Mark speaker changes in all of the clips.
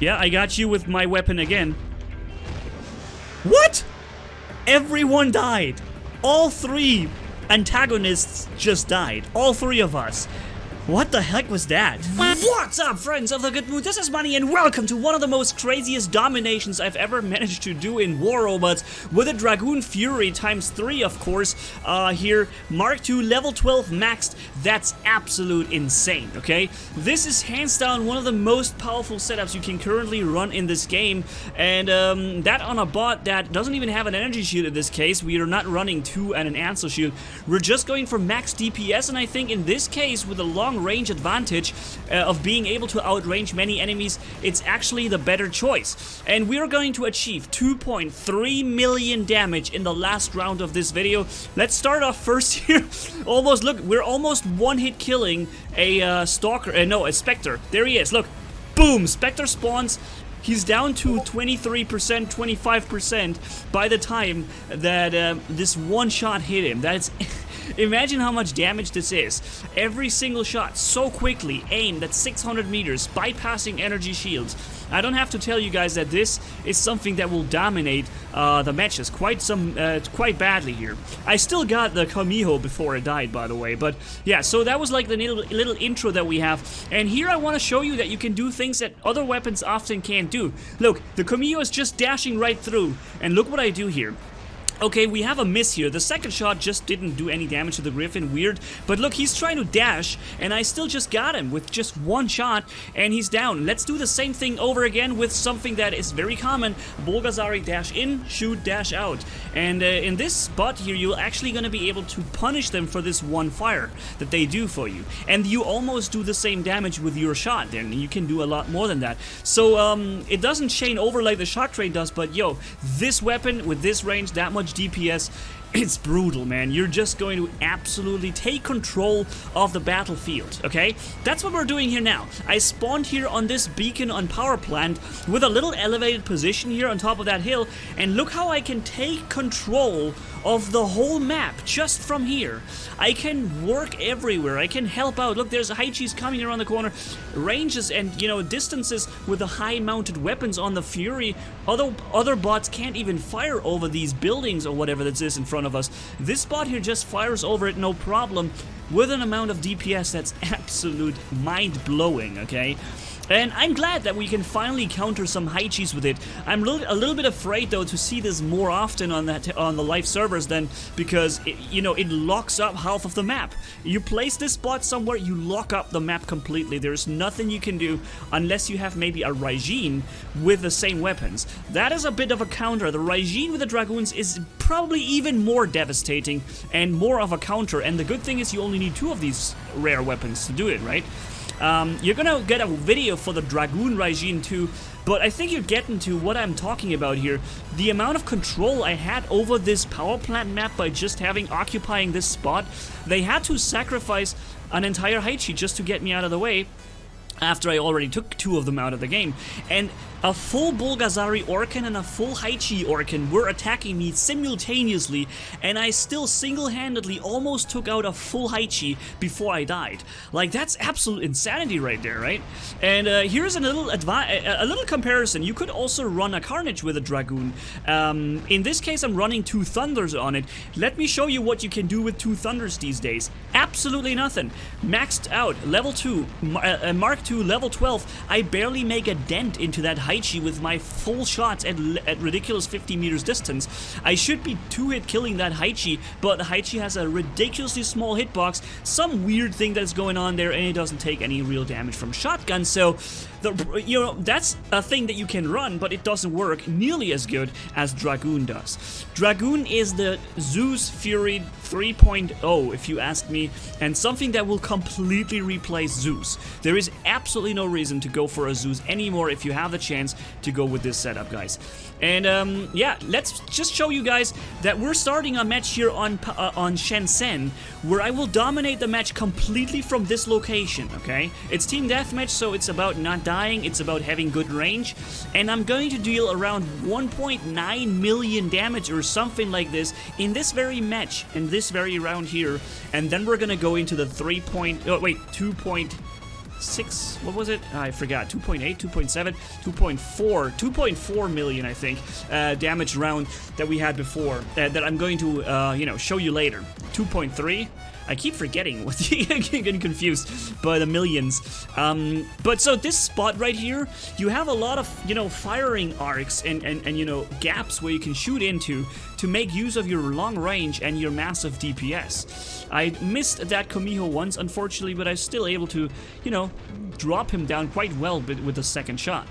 Speaker 1: Yeah, I got you with my weapon again. What? Everyone died. All 3 antagonists just died. All 3 of us. What the heck was that? What's up, friends of the good mood? This is Manni, and welcome to one of the most craziest dominations I've ever managed to do in War Robots with a Dragoon Fury ×3, of course. Here, Mk2 level 12 maxed. That's absolute insane, okay? This is hands down one of the most powerful setups you can currently run in this game, and that on a bot that doesn't even have an energy shield in this case. We are not running 2 and an answer shield. We're just going for max DPS, and I think in this case, with a long range advantage of being able to outrange many enemies, it's actually the better choice. And we are going to achieve 2.3 million damage in the last round of this video. Let's start off first here. We're almost one-hit killing a stalker, no, a Spectre. There he is, look. Boom, Spectre spawns. He's down to 23%, 25% by the time that this one shot hit him. That's... Imagine how much damage this is. Every single shot, so quickly, aimed at 600 meters, bypassing energy shields. I don't have to tell you guys that this is something that will dominate the matches quite badly here. I still got the Kamiho before it died, by the way, but yeah, so that was like the little intro that we have. And here I want to show you that you can do things that other weapons often can't do. Look, the Kamiho is just dashing right through, and look what I do here. Okay, we have a miss here. The second shot just didn't do any damage to the Griffin. Weird. But look, he's trying to dash, and I still just got him with just one shot, and he's down. Let's do the same thing over again with something that is very common. Bulgasari dash in, shoot, dash out. And in this spot here, you're actually going to be able to punish them for this one fire that they do for you. And you almost do the same damage with your shot. Then you can do a lot more than that. So it doesn't chain over like the shock train does, but yo, this weapon with this range, that much DPS, it's brutal, man. You're just going to absolutely take control of the battlefield, okay? That's what we're doing here now. I spawned here on this beacon on power plant with a little elevated position here on top of that hill, and look how I can take control of the whole map just from here. I can work everywhere. I can help out. Look, there's Haechi's coming around the corner. Ranges and, you know, distances with the high mounted weapons on the Fury. Other bots can't even fire over these buildings or whatever that is in front of us. This bot here just fires over it no problem with an amount of DPS that's absolute mind-blowing, okay? And I'm glad that we can finally counter some Haechis with it. I'm a little bit afraid though to see this more often on the live servers then, because it locks up half of the map. You place this bot somewhere, you lock up the map completely. There's nothing you can do unless you have maybe a Raijin with the same weapons. That is a bit of a counter. The Raijin with the Dragoons is probably even more devastating and more of a counter, and the good thing is you only need 2 of these rare weapons to do it, right? You're gonna get a video for the Dragoon Raijin too, but I think you're getting to what I'm talking about here. The amount of control I had over this power plant map by just occupying this spot. They had to sacrifice an entire Haechi just to get me out of the way, after I already took 2 of them out of the game. And a full Bulgasari Orkan and a full Haechi Orkan were attacking me simultaneously, and I still single-handedly almost took out a full Haechi before I died. Like, that's absolute insanity right there, right? And here's a little comparison. You could also run a Carnage with a Dragoon. In this case, I'm running 2 Thunders on it. Let me show you what you can do with 2 Thunders these days. Absolutely nothing. Maxed out, level 2, Mk2 level 12. I barely make a dent into that Haechi with my full shots at ridiculous 50 meters distance. I should be 2-hit killing that Haechi, but the Haechi has a ridiculously small hitbox, some weird thing that's going on there, and it doesn't take any real damage from shotgun, so that's a thing that you can run, but it doesn't work nearly as good as Dragoon does. Dragoon is the Zeus Fury 3.0, if you ask me, and something that will completely replace Zeus. There is absolutely no reason to go for a Zeus anymore if you have the chance to go with this setup, guys. And yeah, let's just show you guys that we're starting a match here on Shenzhen, where I will dominate the match completely from this location, okay? It's team deathmatch, so it's about not dying, it's about having good range, and I'm going to deal around 1.9 million damage or something like this in this very match, in this very round here, and then we're gonna go into the 2.6 2.6, what was it? I forgot, 2.8, 2.7, 2.4, 2.4 million, I think, damage round that we had before, that I'm going to, you know, show you later. 2.3, I keep forgetting, getting confused by the millions. But so this spot right here, you have a lot of, you know, firing arcs and you know, gaps where you can shoot into to make use of your long range and your massive DPS. I missed that Kumiho once, unfortunately, but I was still able to, you know, drop him down quite well with the second shot.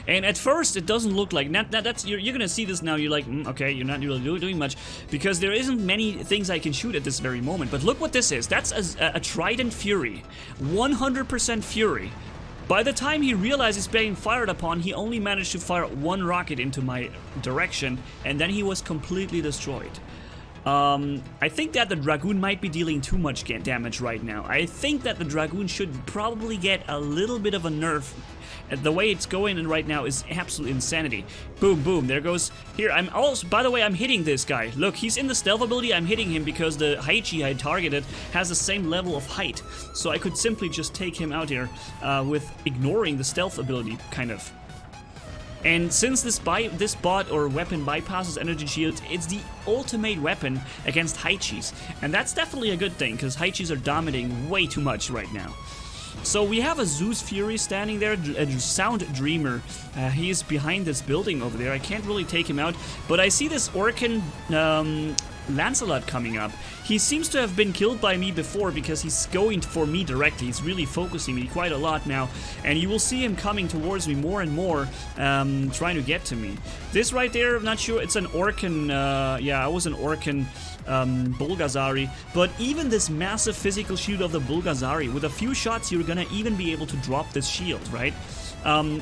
Speaker 1: And at first, it doesn't look like that's you're gonna see this now. You're like, okay, you're not really doing much because there isn't many things I can shoot at this very moment. But look what this is. That's a Trident Fury, 100% Fury. By the time he realizes being fired upon, he only managed to fire one rocket into my direction, and then he was completely destroyed. I think that the Dragoon might be dealing too much damage right now. I think that the Dragoon should probably get a little bit of a nerf. The way it's going in right now is absolute insanity. Boom, boom, there goes. Here, I'm also, by the way, I'm hitting this guy. Look, he's in the stealth ability, I'm hitting him because the Haechi I targeted has the same level of height. So I could simply just take him out here with ignoring the stealth ability, kind of. And since this bot or weapon bypasses energy shields, it's the ultimate weapon against Haechis. And that's definitely a good thing, because Haechis are dominating way too much right now. So we have a Zeus Fury standing there, a Sound Dreamer. He is behind this building over there. I can't really take him out, but I see this Orcan Lancelot coming up. He seems to have been killed by me before because he's going for me directly. He's really focusing me quite a lot now, and you will see him coming towards me more and more, trying to get to me. This right there, I'm not sure, it's an Orcan, yeah, it was an Orcan Bulgasari, but even this massive physical shield of the Bulgasari, with a few shots you're gonna even be able to drop this shield, right?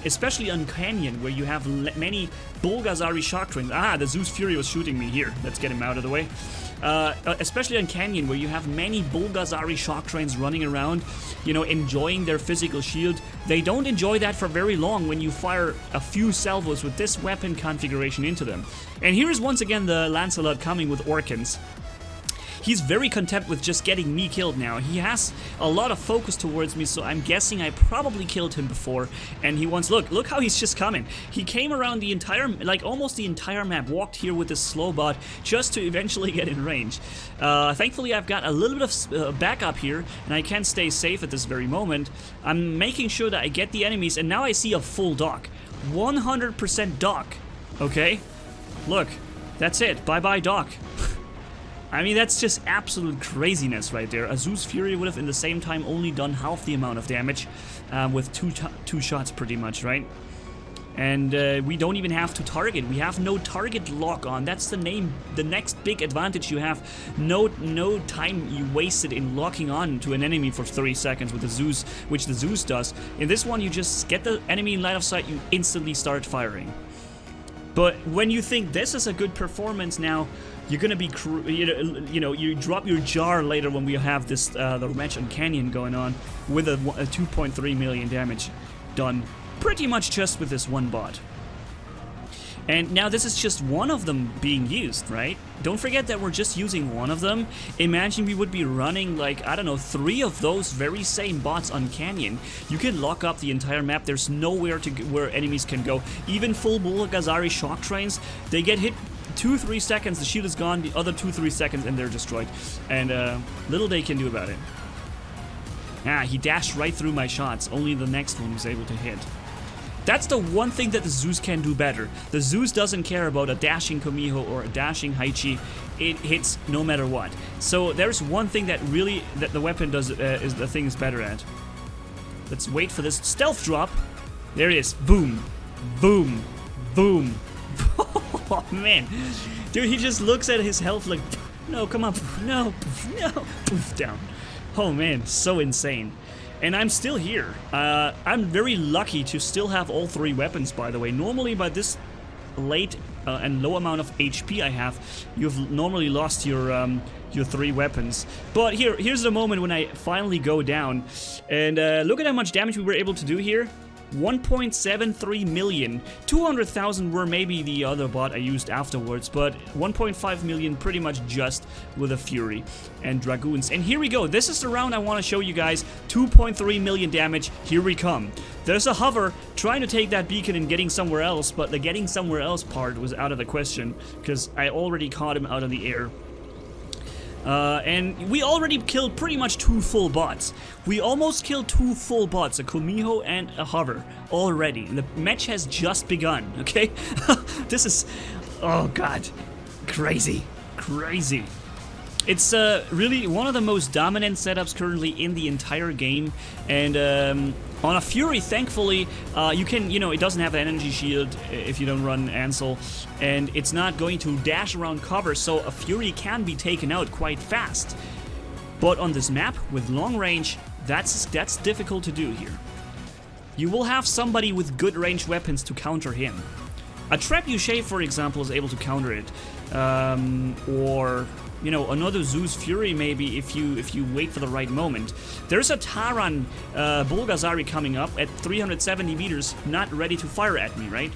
Speaker 1: Especially on Canyon, where you have many Bulgasari shock trains. Ah, the Zeus Fury was shooting me here. Let's get him out of the way. Especially on Canyon, where you have many Bulgasari shock trains running around, you know, enjoying their physical shield. They don't enjoy that for very long when you fire a few salvos with this weapon configuration into them. And here is once again the Lancelot coming with Orcans. He's very content with just getting me killed now. He has a lot of focus towards me, so I'm guessing I probably killed him before. And he wants, look how he's just coming. He came around the entire, like almost the entire map, walked here with this slow bot just to eventually get in range. Thankfully, I've got a little bit of backup here, and I can stay safe at this very moment. I'm making sure that I get the enemies, and now I see a full dock. 100% dock, okay? Look, that's it. Bye-bye dock. I mean, that's just absolute craziness right there. A Zeus Fury would have in the same time only done half the amount of damage with two shots pretty much, right? And we don't even have to target. We have no target lock on. That's the next big advantage you have. No time you wasted in locking on to an enemy for 30 seconds with the Zeus, which the Zeus does. In this one, you just get the enemy in line of sight, you instantly start firing. But when you think this is a good performance now, you're gonna be, you know, you drop your jar later when we have this the match on Canyon going on with a 2.3 million damage done pretty much just with this one bot. And now this is just one of them being used, right? Don't forget that we're just using one of them. Imagine we would be running like, I don't know, 3 of those very same bots on Canyon. You can lock up the entire map. There's nowhere where enemies can go. Even full Bulgasari shock trains, they get hit 2-3 seconds, the shield is gone, the other 2-3 seconds and they're destroyed. And little they can do about it. Ah, he dashed right through my shots. Only the next one was able to hit. That's the one thing that the Zeus can do better. The Zeus doesn't care about a dashing Kumiho or a dashing Haechi. It hits no matter what. So there's one thing that really that the weapon does is the thing is better at. Let's wait for this stealth drop. There it is. Boom, boom, boom. Oh man, dude, he just looks at his health like, no, come on, no, no, poof, down. Oh man, so insane. And I'm still here. I'm very lucky to still have all 3 weapons, by the way. Normally, by this late and low amount of HP I have, you've normally lost your 3 weapons. But here's the moment when I finally go down. And look at how much damage we were able to do here. 1.73 million. 200,000 were maybe the other bot I used afterwards, but 1.5 million pretty much just with a Fury and Dragoons. And here we go. This is the round I want to show you guys. 2.3 million damage. Here we come. There's a hover trying to take that beacon and getting somewhere else, but the getting somewhere else part was out of the question because I already caught him out of the air. And we already killed pretty much 2 full bots. We almost killed 2 full bots, a Kumiho and a hover, already. And the match has just begun, okay? This is... oh god. Crazy. Crazy. It's really one of the most dominant setups currently in the entire game, and on a Fury, thankfully, you can, you know, it doesn't have an energy shield if you don't run Ansel, and it's not going to dash around cover, so a Fury can be taken out quite fast. But on this map, with long range, that's difficult to do here. You will have somebody with good ranged weapons to counter him. A Trebuchet, for example, is able to counter it, or... you know, another Zeus Fury maybe if you wait for the right moment. There's a Taran Bulgasari coming up at 370 meters, not ready to fire at me, right?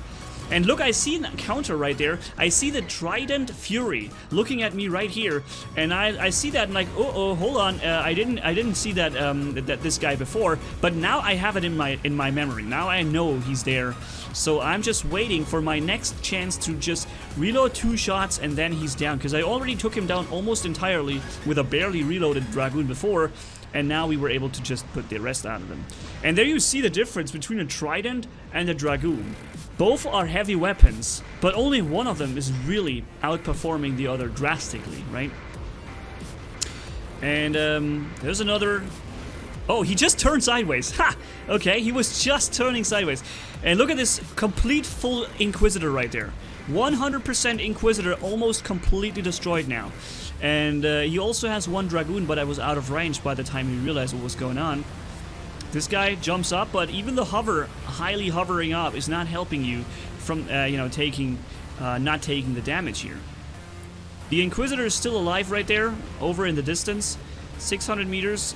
Speaker 1: And look, I see a counter right there. I see the Trident Fury looking at me right here, and I see that and like, oh, hold on, I didn't see that that this guy before, but now I have it in my memory. Now I know he's there. So I'm just waiting for my next chance to just reload 2 shots and then he's down, because I already took him down almost entirely with a barely reloaded Dragoon before, and now we were able to just put the rest out of them. And there you see the difference between a Trident and a Dragoon. Both are heavy weapons, but only one of them is really outperforming the other drastically, right? And there's another... oh, he just turned sideways. Ha! Okay, he was just turning sideways. And look at this complete full Inquisitor right there. 100% Inquisitor, almost completely destroyed now. And he also has 1 Dragoon, but I was out of range by the time he realized what was going on. This guy jumps up, but even the hover, highly hovering up, is not helping you from, you know, not taking the damage here. The Inquisitor is still alive right there, over in the distance. 600 meters.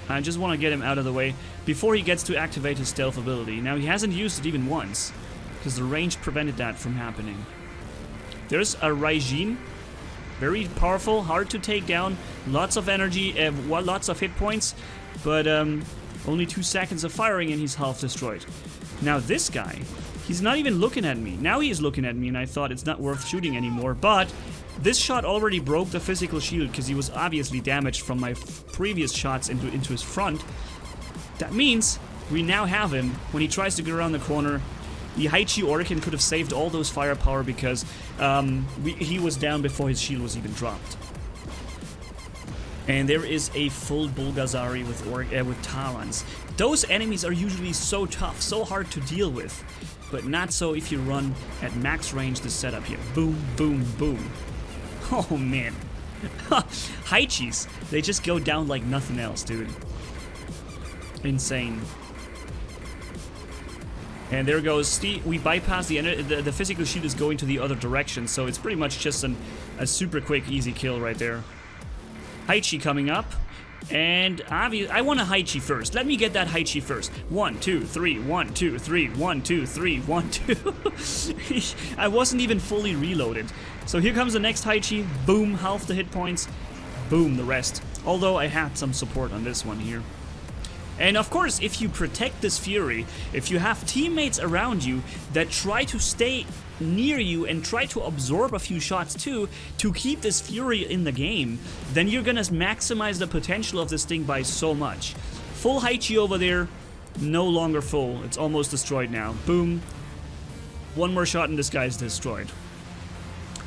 Speaker 1: I just want to get him out of the way before he gets to activate his stealth ability. Now, he hasn't used it even once, because the range prevented that from happening. There's a Raijin. Very powerful, hard to take down, lots of energy, lots of hit points, but only 2 seconds of firing and he's half destroyed. Now this guy, he's not even looking at me. Now he is looking at me and I thought it's not worth shooting anymore, but this shot already broke the physical shield because he was obviously damaged from my previous shots into his front. That means we now have him when he tries to get around the corner. The Haechi Orkin could have saved all those firepower because he was down before his shield was even dropped. And there is a full Bulgasari with Tarans. Those enemies are usually so tough, so hard to deal with, but not so if you run at max range this setup here. Boom, boom, boom. Oh man. Haechis, they just go down like nothing else, dude. Insane. And there goes, we bypass the physical shield is going to the other direction, so it's pretty much just a super quick, easy kill right there. Haechi coming up, and I want a Haechi first. Let me get that Haechi first. 1, 2, 3, 1, 2, 3, 1, 2, 3, 1, 2. I wasn't even fully reloaded. So here comes the next Haechi. Boom, half the hit points. Boom, the rest. Although I had some support on this one here. And of course, if you protect this Fury, if you have teammates around you that try to stay near you and try to absorb a few shots too, to keep this Fury in the game, then you're gonna maximize the potential of this thing by so much. Full Haechi over there, no longer full. It's almost destroyed now. Boom. One more shot and this guy's destroyed.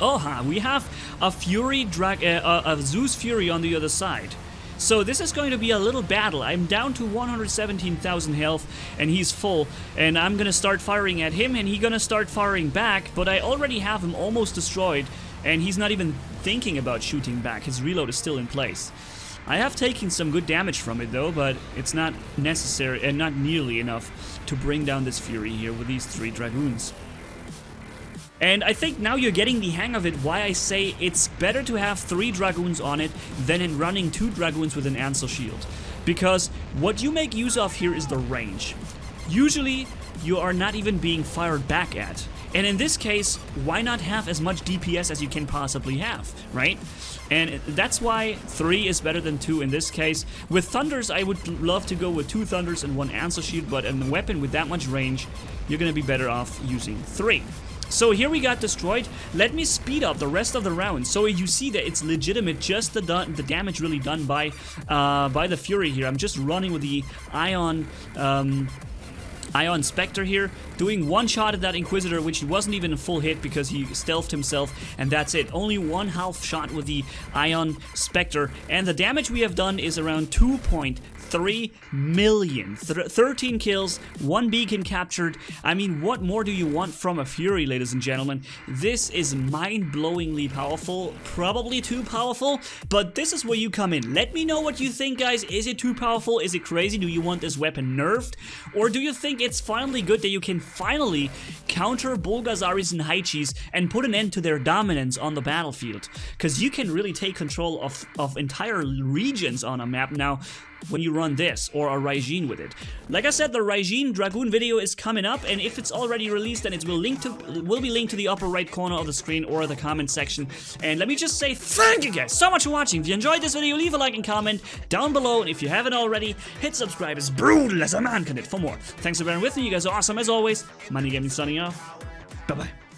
Speaker 1: Oh, we have a Fury a Zeus Fury on the other side. So this is going to be a little battle. I'm down to 117,000 health and he's full, and I'm gonna start firing at him and he's gonna start firing back, but I already have him almost destroyed and he's not even thinking about shooting back. His reload is still in place. I have taken some good damage from it though, but it's not necessary and not nearly enough to bring down this Fury here with these 3 Dragoons. And I think now you're getting the hang of it, why I say it's better to have 3 Dragoons on it than in running 2 Dragoons with an Ansel shield. Because what you make use of here is the range. Usually, you are not even being fired back at. And in this case, why not have as much DPS as you can possibly have, right? And that's why 3 is better than 2 in this case. With Thunders, I would love to go with 2 Thunders and 1 Answer Shield, but in a weapon with that much range, you're gonna be better off using 3. So here we got destroyed. Let me speed up the rest of the round so you see that it's legitimate, just the damage really done by the Fury here. I'm just running with the Ion Spectre here, doing 1 shot at that Inquisitor, which wasn't even a full hit because he stealthed himself, and that's it. Only 1 half shot with the Ion Spectre, and the damage we have done is around 2.3 million. 13 kills, 1 beacon captured. I mean, what more do you want from a Fury, ladies and gentlemen? This is mind-blowingly powerful, probably too powerful, but this is where you come in. Let me know what you think, guys. Is it too powerful? Is it crazy? Do you want this weapon nerfed? Or do you think it's finally good that you can finally counter Bulgasaris and Haechis and put an end to their dominance on the battlefield? Because you can really take control of entire regions on a map now when you run this, or a Raijin with it. Like I said, the Raijin Dragoon video is coming up, and if it's already released, then it will be linked to the upper right corner of the screen or the comment section. And let me just say thank you guys so much for watching. If you enjoyed this video, leave a like and comment down below, and if you haven't already, hit subscribe as brutal as a man can hit for more. Thanks for bearing with me, you guys are awesome as always. Manni-Gaming signing off. Bye bye.